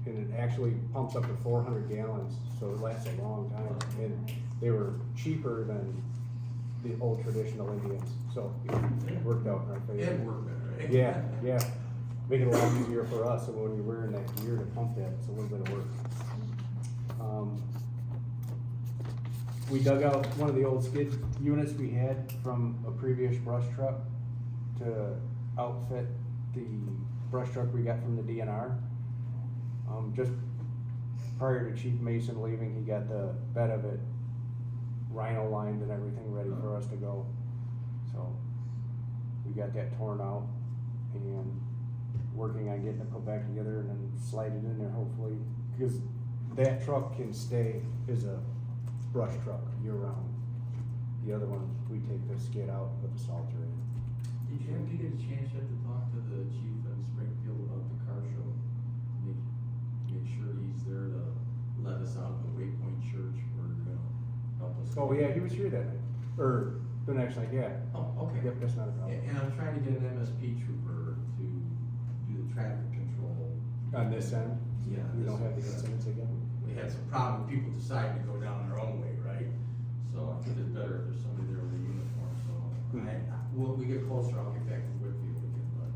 and it actually pumps up to 400 gallons, so it lasts a long time. And they were cheaper than the old traditional Indians, so it worked out in our favor. It worked better, right? Yeah, yeah. Make it a lot easier for us, so when you're wearing that gear to pump that, it's a little bit of work. We dug out one of the old skid units we had from a previous brush truck to outfit the brush truck we got from the DNR. Just prior to Chief Mason leaving, he got the bed of it rhino lined and everything ready for us to go. So we got that torn out and working on getting it put back together and then slide it in there hopefully, because that truck can stay as a brush truck year round. The other one, we take the skid out, put the salter in. Did you ever get a chance yet to talk to the chief in Springfield about the car show? Make sure he's there to let us out at the Waypoint Church or help us. Oh, yeah, he was here that night, or the next night, yeah. Oh, okay. Yep, that's not a problem. And I'm trying to get an MSP trooper to do the traffic control. On this end? Yeah. We don't have the incidents again? We had some problem, people decided to go down their own way, right? So I think it's better if there's somebody there with a uniform, so when we get closer, I'll get back to Whitfield again, but,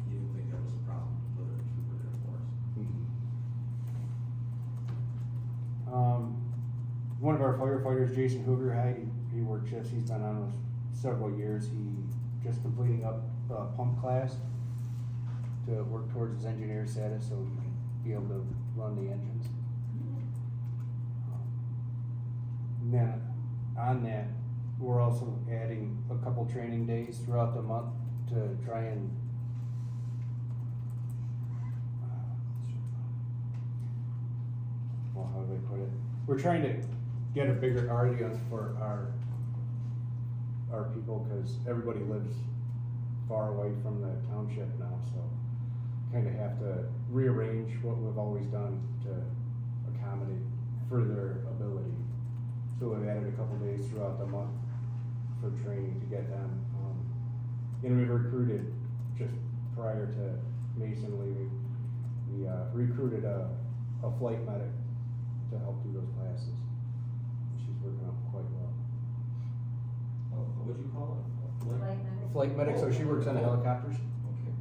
he didn't think that was a problem, to put a trooper there for us. One of our firefighters, Jason Hooger, he worked shifts, he's been on us several years, he just completing up pump class to work towards his engineer status, so he can be able to run the engines. And then on that, we're also adding a couple training days throughout the month to try and well, how do I put it? We're trying to get a bigger audience for our people, cause everybody lives far away from the township now, so kinda have to rearrange what we've always done to accommodate for their ability. So we've added a couple days throughout the month for training to get them, and we recruited, just prior to Mason leaving, we recruited a flight medic to help do those classes. She's working out quite well. Oh, what'd you call it? Flight medic, so she works on the helicopters. Okay.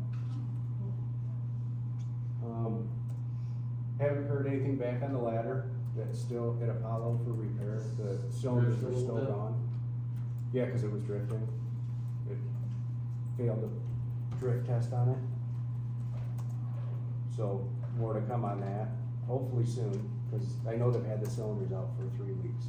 Haven't heard anything back on the ladder, that's still at Apollo for repair, the cylinders are Drifted a still little bit? gone. Yeah, cause it was drifting, it failed the drift test on it. So, more to come on that, hopefully soon, cause I know they've had the cylinders out for 3 weeks.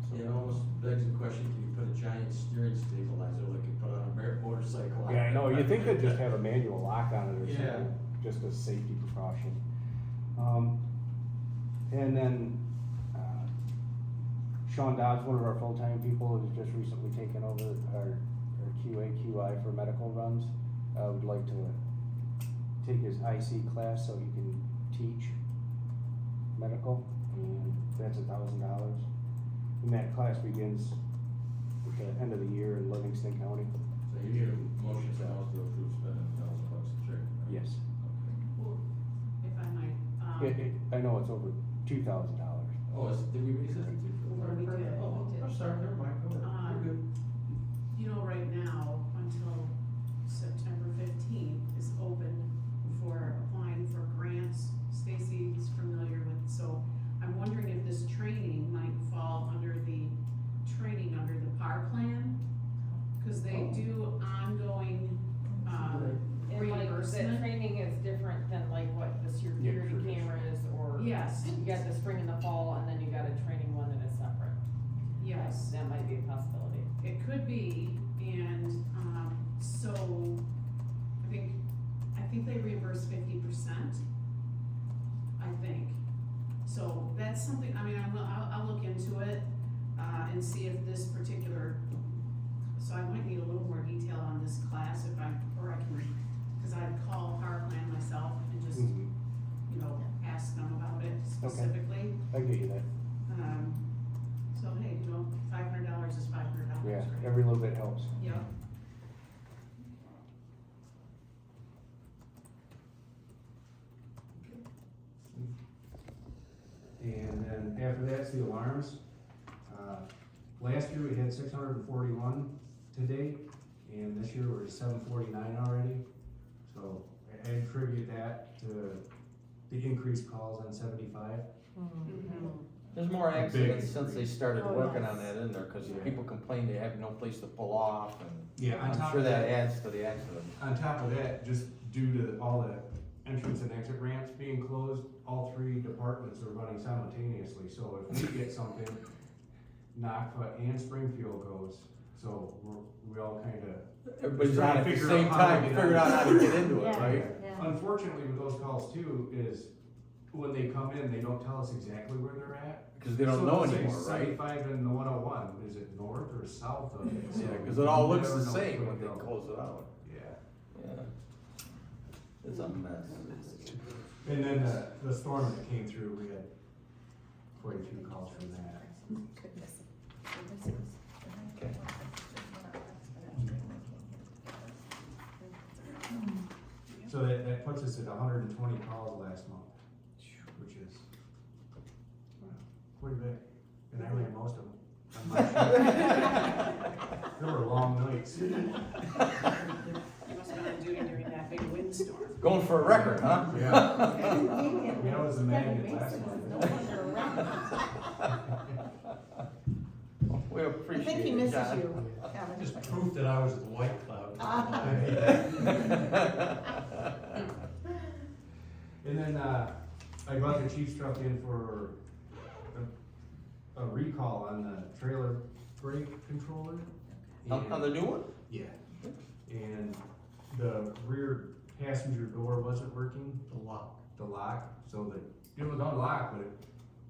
So- It almost begs the question, can you put a giant steering stabilizer like you put on a motorcycle? Yeah, I know, you'd think they'd just have a manual lock on it or Yeah. something, just a safety precaution. And then, Sean Dobbs, one of our full-time people, has just recently taken over our QA/QI for medical runs. Would like to take his IC class so he can teach medical, and that's $1,000. And that class begins at the end of the year in Livingston County. So you need a motion to also approve spending $1,000 a check? Yes. Well, if I might, I know it's over $2,000. Oh, did we raise it? we did. Oh, I'm sorry, never mind, go ahead, you're good. You know, right now, until September 15th is open for applying for grants. Stacy's familiar with, so I'm wondering if this training might fall under the training under the PAR plan? Cause they do ongoing, And like, the reimbursement. training is different than like what the security sure is. cameras or. Yes, You got the spring and the fall, and then you got a training one that is separate. yes. That might be a possibility. It could be, and, so, I think they reimburse 50%, I think. So that's something, I mean, I'll look into it, and see if this particular, so I might need a little more detail on this class if or I can, cause I'd call Power Plan myself and just, Mhm. you know, ask them about it specifically. I get you that. So hey, you know, $500 is $500, Yeah, right? every little bit helps. Yep. And then after that's the alarms. Last year we had 641 to date, and this year we're at 749 already. So I attribute that to the increased calls on 75. There's more Big accidents since they increase. started Oh, working yes. on that in there, cause Yeah. people complain they have no place to pull off, and Yeah, on I'm top sure of that that, adds to the accident. on top of that, just due to all the entrance and exit ramps being closed, all three departments are running simultaneously. So if we get something, Knockfoot and Springfield goes, so we all kinda. Everybody's trying on to at the figure same out how to time, get figuring out on. how to get into it, Yeah. right? Yeah. Unfortunately with those calls too, is when they come in, they don't tell us exactly where they're at. Cause they don't So know let's say anymore, right? 75 and the 101, is it north or south of it? So Yeah, cause it all you looks never the know same which when way they to go. close it out. Yeah. Yeah. It's a mess. And then the storm that came through, we had quite a few calls from that. Okay. So that puts us at 120 calls last month, which is quite a bit, and I ran most of them. I'm not sure. There were long nights. You must have been on duty during that big windstorm. Going for a record, huh? Yeah. That was a magnet last month. We I appreciate think he it, misses John. you, Kevin. Just proof that I was at the White Cloud. And then, I brought the chief's truck in for a recall on the trailer brake controller. On the new one? Yeah. And the rear passenger door wasn't working, the lock, so that, it was unlocked, but it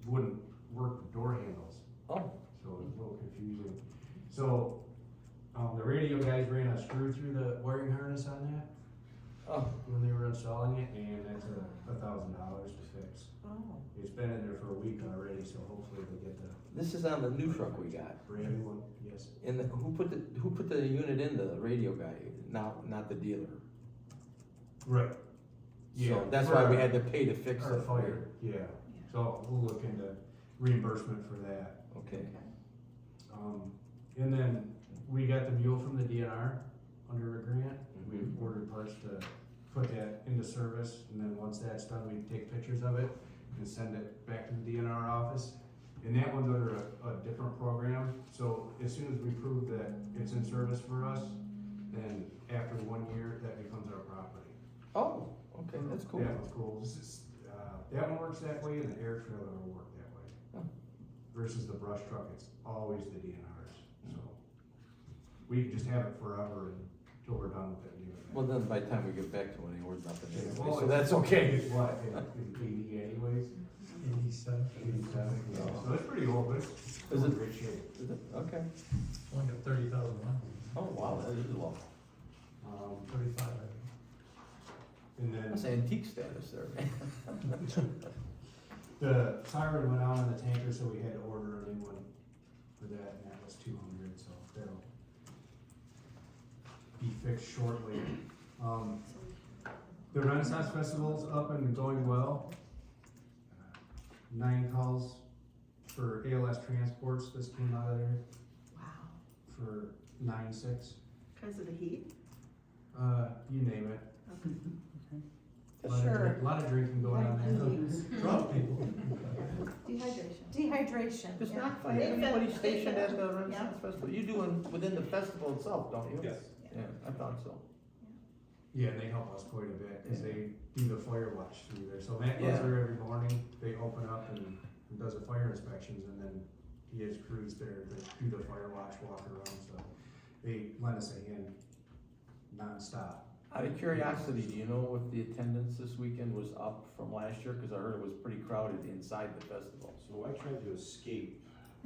wouldn't work the door handles, Oh, so it was a little confusing. So, the radio guys ran a screw through the wiring harness on that oh, when they were installing it, and that's $1,000 to fix. Oh. It's been in there for a week already, so hopefully they'll get the this is on the new truck we got. brand new one, yes. And who put the unit in, the radio guy, not the dealer? Right. So that's why we had to pay to fix Our it. fire, yeah, so we'll look into reimbursement for that. Okay. And then we got the mule from the DNR under a grant. We Mhm. ordered parts to put that into service, and then once that's done, we take pictures of it and send it back to the DNR office. And that one's under a different program, so as soon as we prove that it's in service for us, then after 1 year, that becomes our property. Oh, okay, that's cool. Yeah, that's cool. This is, that one works that way, and the air trailer will work that way. Oh. Versus the brush truck, it's always the DNRs, so. We can just have it forever until we're done with it. and give it back. Well, then by the time we get back to it, we're nothing Yeah, anyway, well, so that's okay. It's what, in 80 anyways? 87, yeah, so it's pretty old, but it's Is in it- great shape. Is it? Okay. Only got 30,000 miles. Oh, wow, that is low. 35, I And then. That's antique status there, man. The siren went out on the tanker, so we had to order a new one for that, and that was 200, so that'll be fixed shortly. The Renaissance Festival's up and going well. 9 calls for ALS transports this came out of there Wow. for 9-6. Cause of the heat? You name it. Sure. A lot of drinking going on there. Drunk people. Dehydration. Dehydration. Does yeah. not find anybody stationed at the Renaissance Festival? You do within the festival itself, don't you? Yes. Yeah, I thought so. Yeah, and they help us quite a bit, cause Yeah. they do the fire watch through there, so Matt goes Yeah. there every morning, they open up and does the fire inspections, and then he has crews there that do the fire watch, walk around, so they lend us a hand nonstop. Out of curiosity, do you know if the attendance this weekend was up from last year? Cause I heard it was pretty crowded inside the festival. So I tried to escape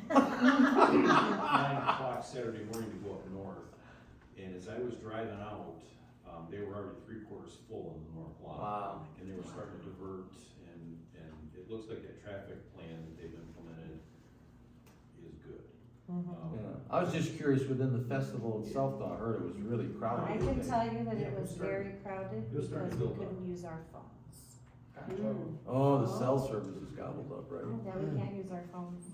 9 o'clock Saturday morning to go up north, and as I was driving out, they were already 3/4 full in the north lot. Wow. And they were starting to divert, and it looks like that traffic plan that they've implemented is good. Yeah, I was just curious within the festival itself, though, I heard it was really crowded. I can tell you that Yeah, it it was was very crowded it was starting because to we build up. couldn't use our phones. Oh, the cell service is gobbled up, right? Yeah, we can't use our phones.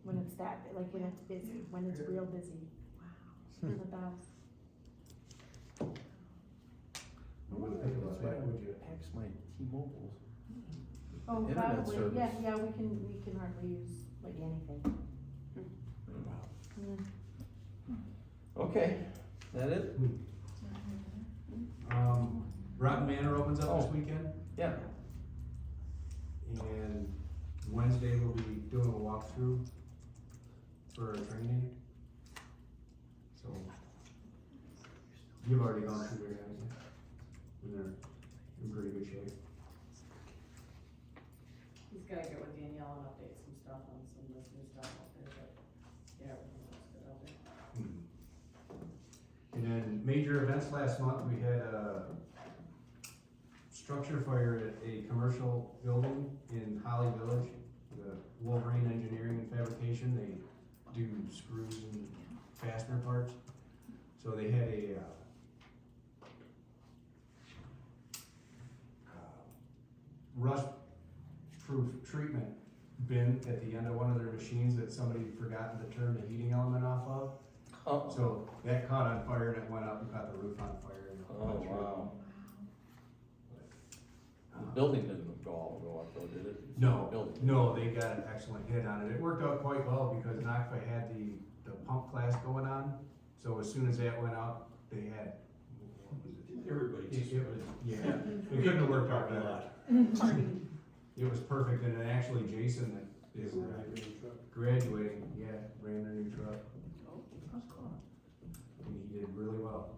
When it's that, like when it's busy, when it's real busy. Wow. The best. That's why would you? Ask my T-Mobile. Oh, Internet probably, service. yeah, we can hardly use like anything. Mm. Okay, that it? Rotten Manor opens up this weekend, Yeah. and Wednesday we'll be doing a walkthrough for our training. So, you've already gone through there, haven't you? And they're in pretty good shape. He's gotta get with Danielle and update some stuff on some of this new stuff out there, but yeah, everything looks good out there. And then major events last month, we had a structure fire at a commercial building in Holly Village. The Wolverine Engineering and Fabrication, they do screws and fastener parts. So they had a rust-proof treatment bin at the end of one of their machines that somebody had forgotten to turn the heating element off of. Oh, So that caught on fire and it went up and caught the roof on fire. And wow. The building didn't go up though, did it? It's No, the building. no, they got an excellent hit on it. It worked out quite well because NACFA had the pump class going on. So as soon as that went out, they had, what was it? Everybody just. It was, yeah, it couldn't have worked out better. It was perfect, and then actually Jason that is graduating, ran their new truck. And he did really well.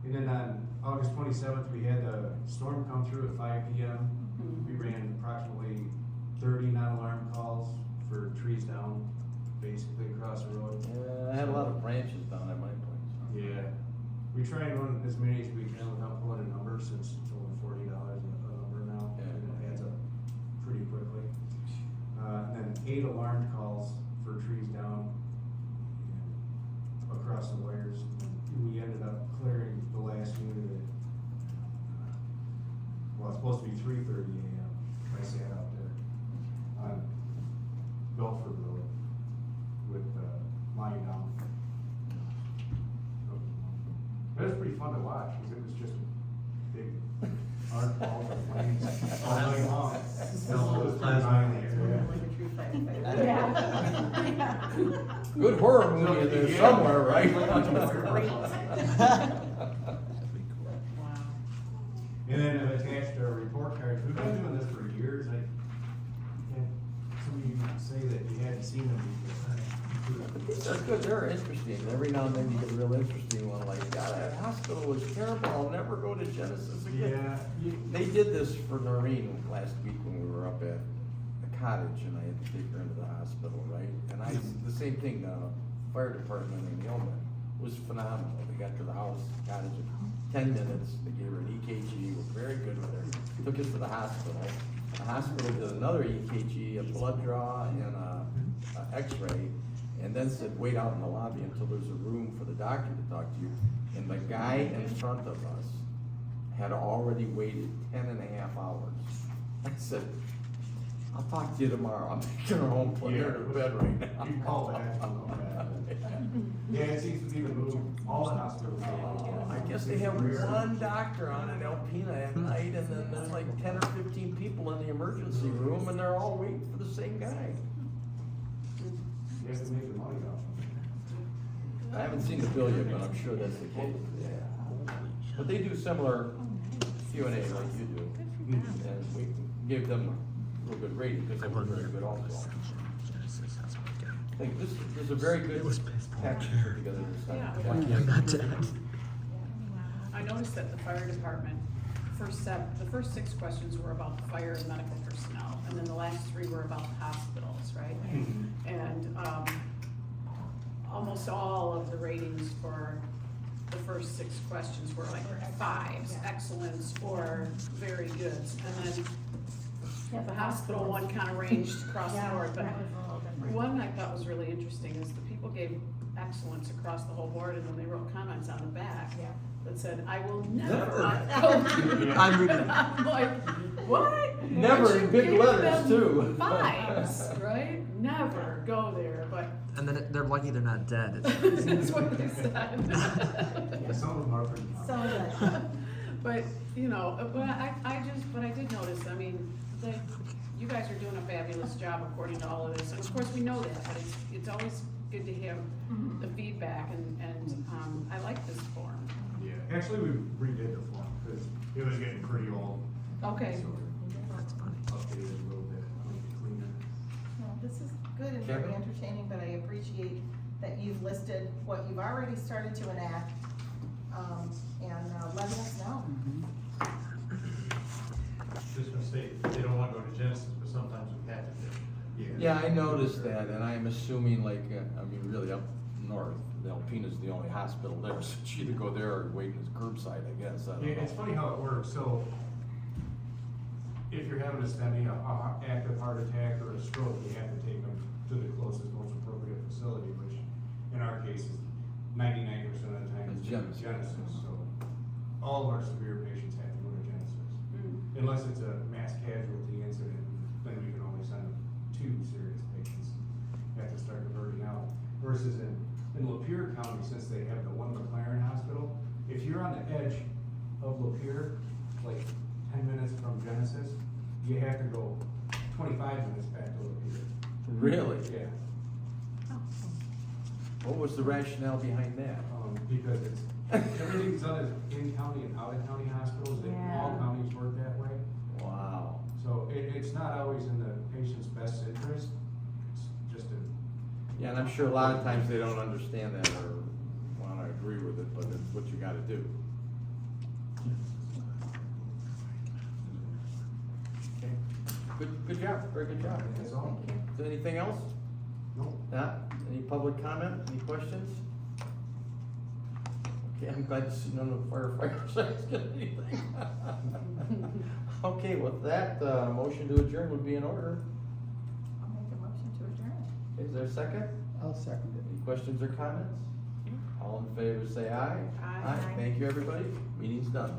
And then on August 27th, we had a storm come through at 5 p.m. We ran approximately 30 non-alarm calls for trees down, basically across the road. Yeah, I had a lot of branches down at my place. Yeah, we try and run as many as we can without pulling a number, since it's only $40 a number now, Yeah. and it adds up pretty quickly. And then 8 alarmed calls for trees down and across the wires. We ended up clearing the last unit at, well, it's supposed to be 3:30 a.m. I sat out there on Belford Road with, lying down. It was pretty fun to watch, because it was just a big arc ball of flames all night long. It was violent. Yeah. Good horror movie in there Yeah. somewhere, right? And then I've attached a report card. We've been doing this for years. Some of you say that you hadn't seen them before. They're good, they're interesting. Every now and then you get a real interesting one, like, God, that hospital was terrible, I'll never go to Genesis again. Yeah. They did this for Noreen last week when we were up at the cottage and I had to take her into the hospital, right? And the same thing, the fire department in Yeoman was phenomenal. They got to the house, cottage, 10 minutes, they gave her an EKG, was very good with her, took us to the hospital. The hospital did another EKG, a blood draw, and a X-ray, and then said, wait out in the lobby until there's a room for the doctor to talk to you. And the guy in front of us had already waited 10.5 hours. I said, I'll talk to you tomorrow, I'm taking her home, putting her in bed right now. You call back, I'll go back. Yeah, it seems to be the move, all the hospitals. I guess they have one doctor on in Alpena at night, and then there's like 10 or 15 people in the emergency room, and they're all waiting for the same guy. You have to make the money off. I haven't seen the bill yet, but I'm sure that's the case. But they do similar Q&A like you do, and we give them a real good rating, because they were very good also. I think this is a very good package put together this time. I noticed that the fire department, the first 6 questions were about the fire and medical personnel, and then the last 3 were about the hospitals, right? And, almost all of the ratings for the first 6 questions were like 5s, excellence, or very good. And then the hospital one kind of ranged across the board, but one I thought was really interesting is the people gave excellence across the whole board, and then they wrote comments on the back that said, I will never. I'm reading. I'm like, what? Never in big You letters, gave them too. 5s, right? Never go there, but And then they're lucky they're not dead. that's what they said. Some of them are pretty. So good. But, but I did notice, I mean, you guys are doing a fabulous job according to all of this, and of course, we know that, but it's always good to have the feedback, and I like this form. Yeah, actually, we redid the form, because it was getting pretty old. Okay. So updated a little bit, make it cleaner. Well, this is good and very entertaining, but I appreciate that you've listed what you've already started to enact, and letting us know. Just gonna say, they don't wanna go to Genesis, but sometimes we have to. Yeah, I noticed that, and I'm assuming like, really up north, Alpena's the only hospital there, so you either go there or wait in the curbside, I guess, I don't Yeah, it's know. funny how it works, so if you're having a STEMI, a active heart attack or a stroke, you have to take them to the closest, most appropriate facility, which in our case is 99% of the time It's is Genesis. so all of our severe patients have to go to Genesis. Unless it's a mass casualty incident, then we can only send 2 serious patients, you have to start diverting out. Versus in Lapeer County, since they have the one McLaren hospital, if you're on the edge of Lapeer, like 10 minutes from Genesis, you have to go 25 minutes back to Lapeer. Really? Yeah, What was the rationale behind that? because it's, everything's done as in-county and out-of-county hospitals, all counties work that way. Wow. So it's not always in the patient's best interest, it's just in. Yeah, and I'm sure a lot of times they don't understand that or wanna agree with it, but it's what you gotta do. Okay. Good job, very good job. That's all. Is there anything else? No. Not? Any public comment, any questions? Okay, I'm glad to see none of the firefighters asking anything. Okay, with that, motion to adjourn would be in order. I'll make a motion to adjourn. Is there a second? I'll second it. Any questions or comments? All in favor, say aye. Aye. Thank you, everybody. Meeting's done.